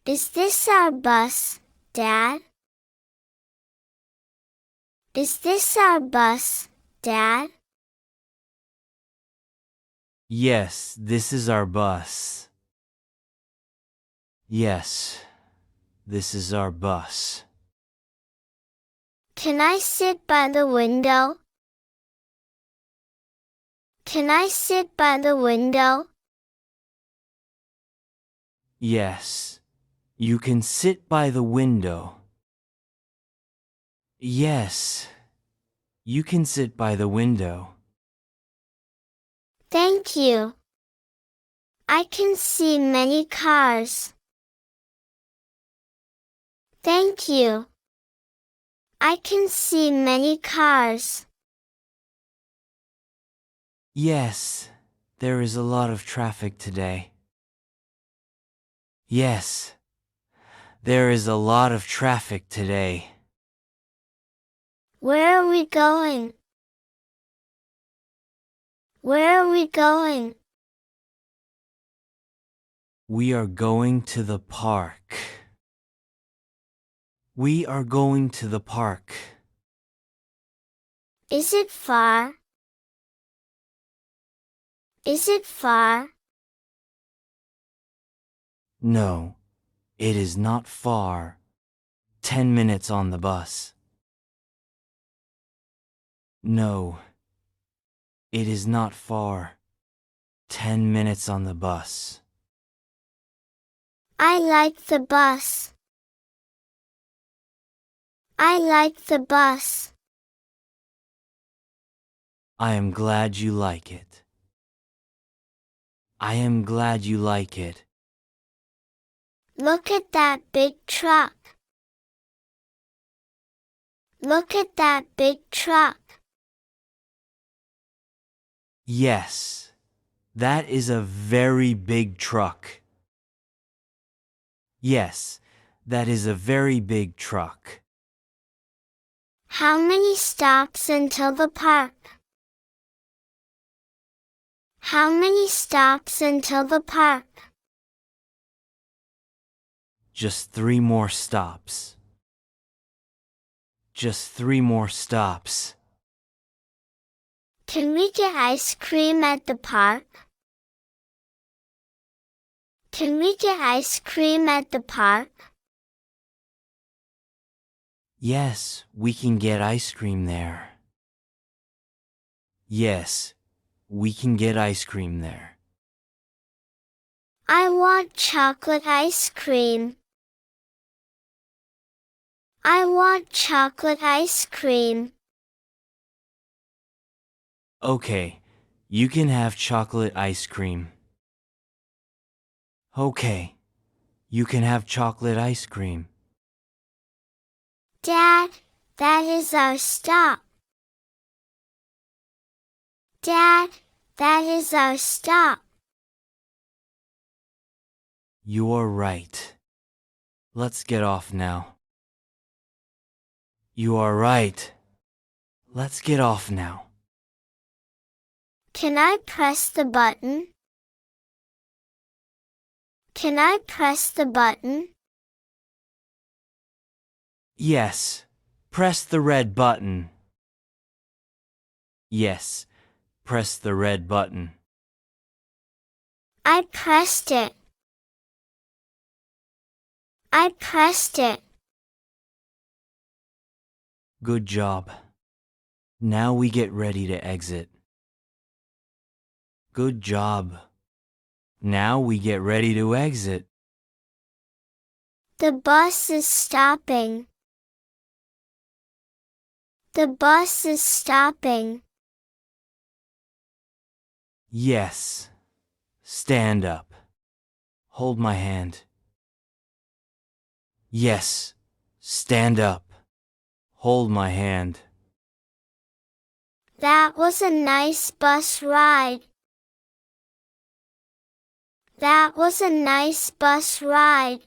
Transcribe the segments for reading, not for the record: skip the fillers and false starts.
Is this our bus, Dad? Is this our bus, Dad? Yes, this is our bus. Yes, this is our bus. Can I sit by the window? Can I sit by the window? Yes, you can sit by the window. Yes, you can sit by the window. Thank you. I can see many cars. Thank you. I can see many cars. Yes, there is a lot of traffic today. Yes, there is a lot of traffic today. Where are we going? Where are we going? We are going to the park. We are going to the park. Is it far? Is it far? No, it is not far. 10 minutes on the bus. No, it is not far. 10 minutes on the bus. I like the bus. I like the bus. I am glad you like it. I am glad you like it. Look at that big truck. Look at that big truck. Yes, that is a very big truck. Yes, that is a very big truck. How many stops until the park? How many stops until the park? Just 3 more stops. Just 3 more stops. Can we get ice cream at the park? Can we get ice cream at the park? Yes, we can get ice cream there. Yes, we can get ice cream there. I want chocolate ice cream. I want chocolate ice cream. Okay, you can have chocolate ice cream. Okay, you can have chocolate ice cream. Dad, that is our stop. Dad, that is our stop. You're right. Let's get off now. You are right. Let's get off now. Can I press the button? Can I press the button? Yes, press the red button. Yes, press the red button. I pressed it. I pressed it. Good job. Now we get ready to exit. Good job. Now we get ready to exit. The bus is stopping. The bus is stopping. Yes. Stand up. Hold my hand. Yes. Stand up. Hold my hand. That was a nice bus ride. That was a nice bus ride.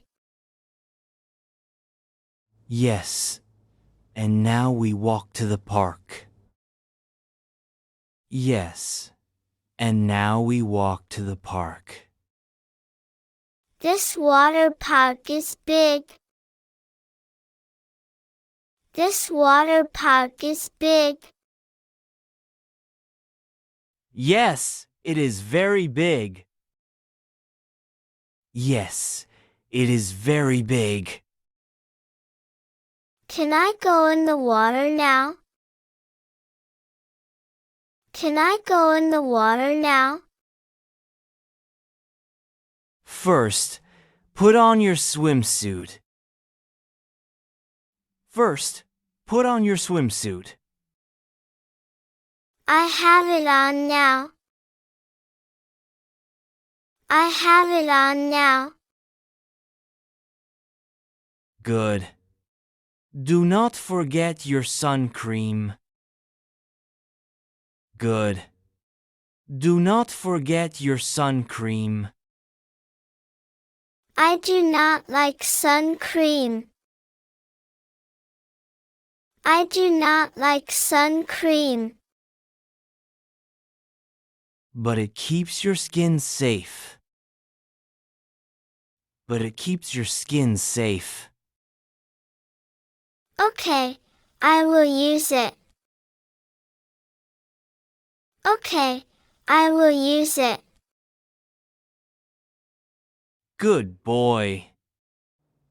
Yes. And now we walk to the park. Yes. And now we walk to the park. This water park is big. This water park is big. Yes, it is very big. Yes, it is very big. Can I go in the water now? Can I go in the water now? First, put on your swimsuit. First, put on your swimsuit. I have it on now. I have it on now. Good. Do not forget your sun cream. Good. Do not forget your sun cream. I do not like sun cream. I do not like sun cream. But it keeps your skin safe. But it keeps your skin safe. Okay, I will use it. Okay, I will use it. Good boy.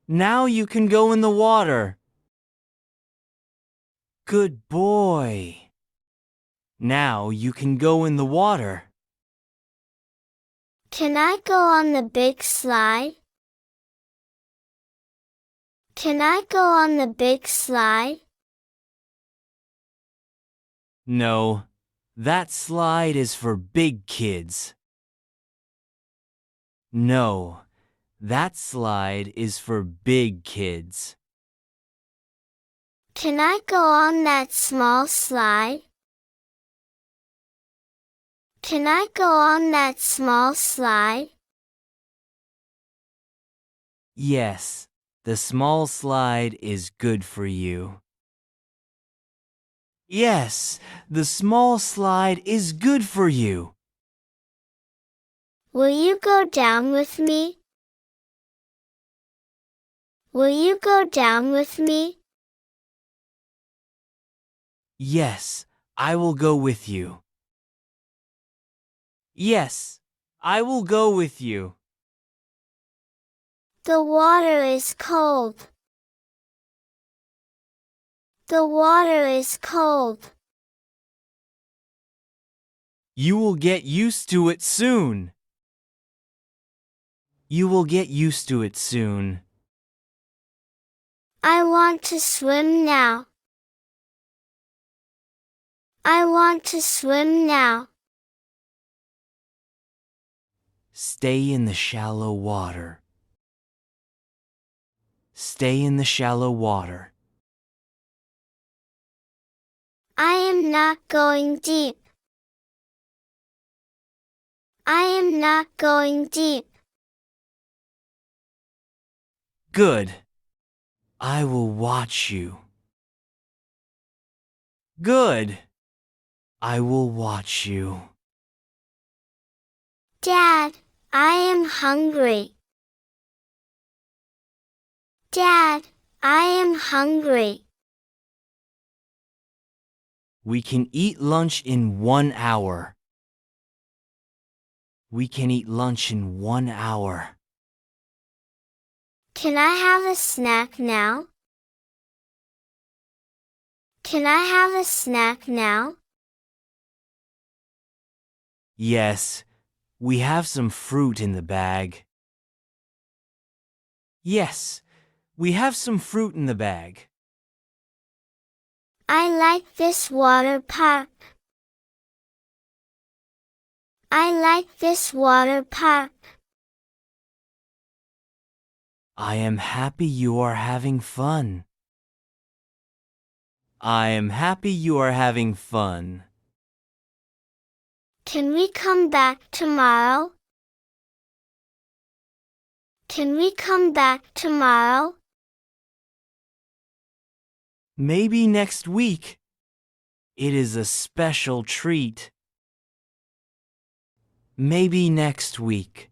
Now you can go in the water. Good boy. Now you can go in the water. Can I go on the big slide? Can I go on the big slide? No, that slide is for big kids. No, that slide is for big kids. Can I go on that small slide? Can I go on that small slide? Yes, the small slide is good for you. Yes, the small slide is good for you. Will you go down with me? Will you go down with me? Yes, I will go with you. Yes, I will go with you. The water is cold. The water is cold. You will get used to it soon. You will get used to it soon. I want to swim now. I want to swim now. Stay in the shallow water. Stay in the shallow water. I am not going deep. I am not going deep. Good. I will watch you. Good. I will watch you. Dad, I am hungry. Dad, I am hungry. We can eat lunch in 1 hour. We can eat lunch in 1 hour. Can I have a snack now? Can I have a snack now? Yes, we have some fruit in the bag. Yes, we have some fruit in the bag. I like this water park. I like this water park. I am happy you are having fun. I am happy you are having fun. Can we come back tomorrow? Can we come back tomorrow? Maybe next week. It is a special treat. Maybe next week.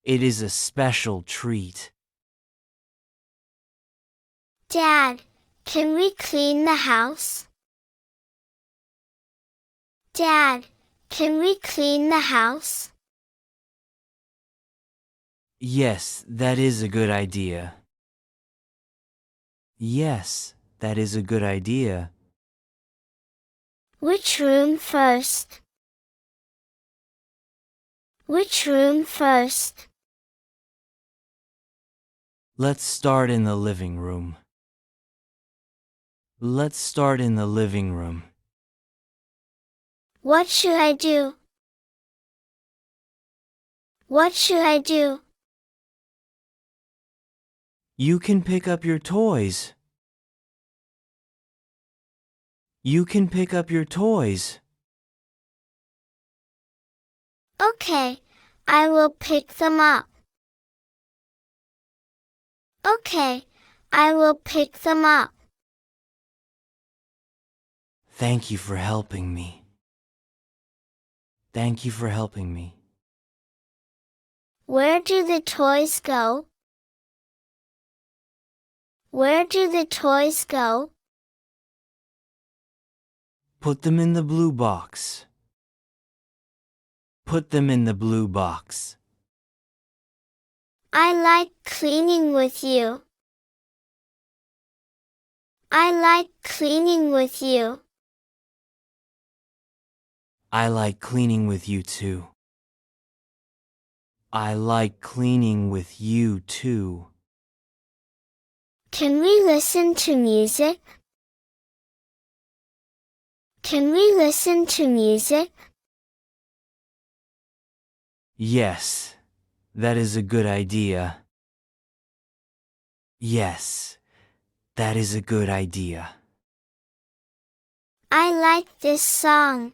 It is a special treat. Dad, can we clean the house? Dad, can we clean the house? Yes, that is a good idea. Yes, that is a good idea. Which room first? Which room first? Let's start in the living room. Let's start in the living room. What should I do? What should I do? You can pick up your toys. You can pick up your toys. Okay, I will pick them up. Okay, I will pick them up. Thank you for helping me. Thank you for helping me. Where do the toys go? Where do the toys go? Put them in the blue box. Put them in the blue box. I like cleaning with you. I like cleaning with you. I like cleaning with you too. I like cleaning with you too. Can we listen to music? Can we listen to music? Yes, that is a good idea. Yes, that is a good idea. I like this song.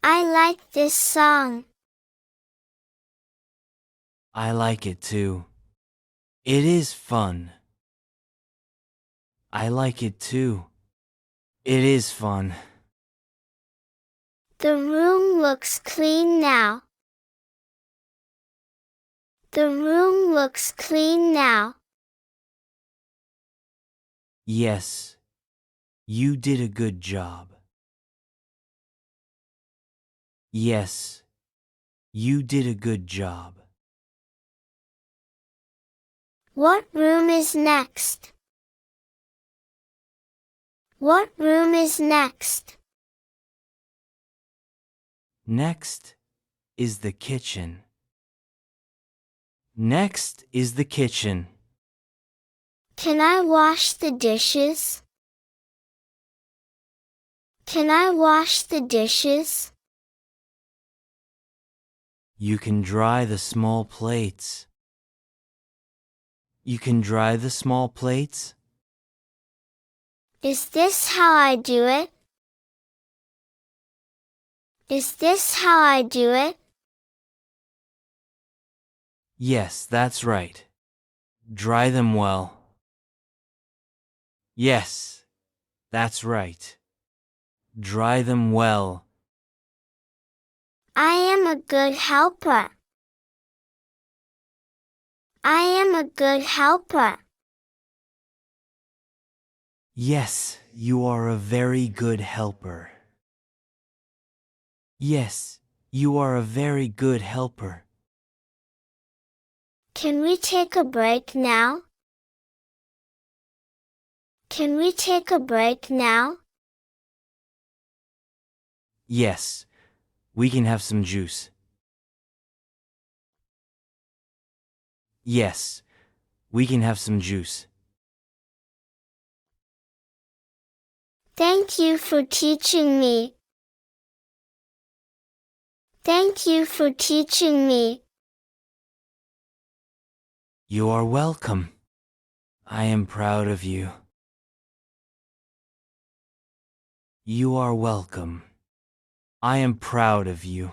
I like this song. I like it too. It is fun. I like it too. It is fun. The room looks clean now. The room looks clean now. Yes, you did a good job. Yes, you did a good job. What room is next? What room is next? Next is the kitchen. Next is the kitchen. Can I wash the dishes? Can I wash the dishes? You can dry the small plates. You can dry the small plates? Is this how I do it? Is this how I do it? Yes, that's right. Dry them well. Yes, that's right. Dry them well. I am a good helper. I am a good helper. Yes, you are a very good helper. Yes, you are a very good helper. Can we take a break now? Can we take a break now? Yes, we can have some juice. Yes, we can have some juice. Thank you for teaching me. Thank you for teaching me. You are welcome. I am proud of you. You are welcome. I am proud of you.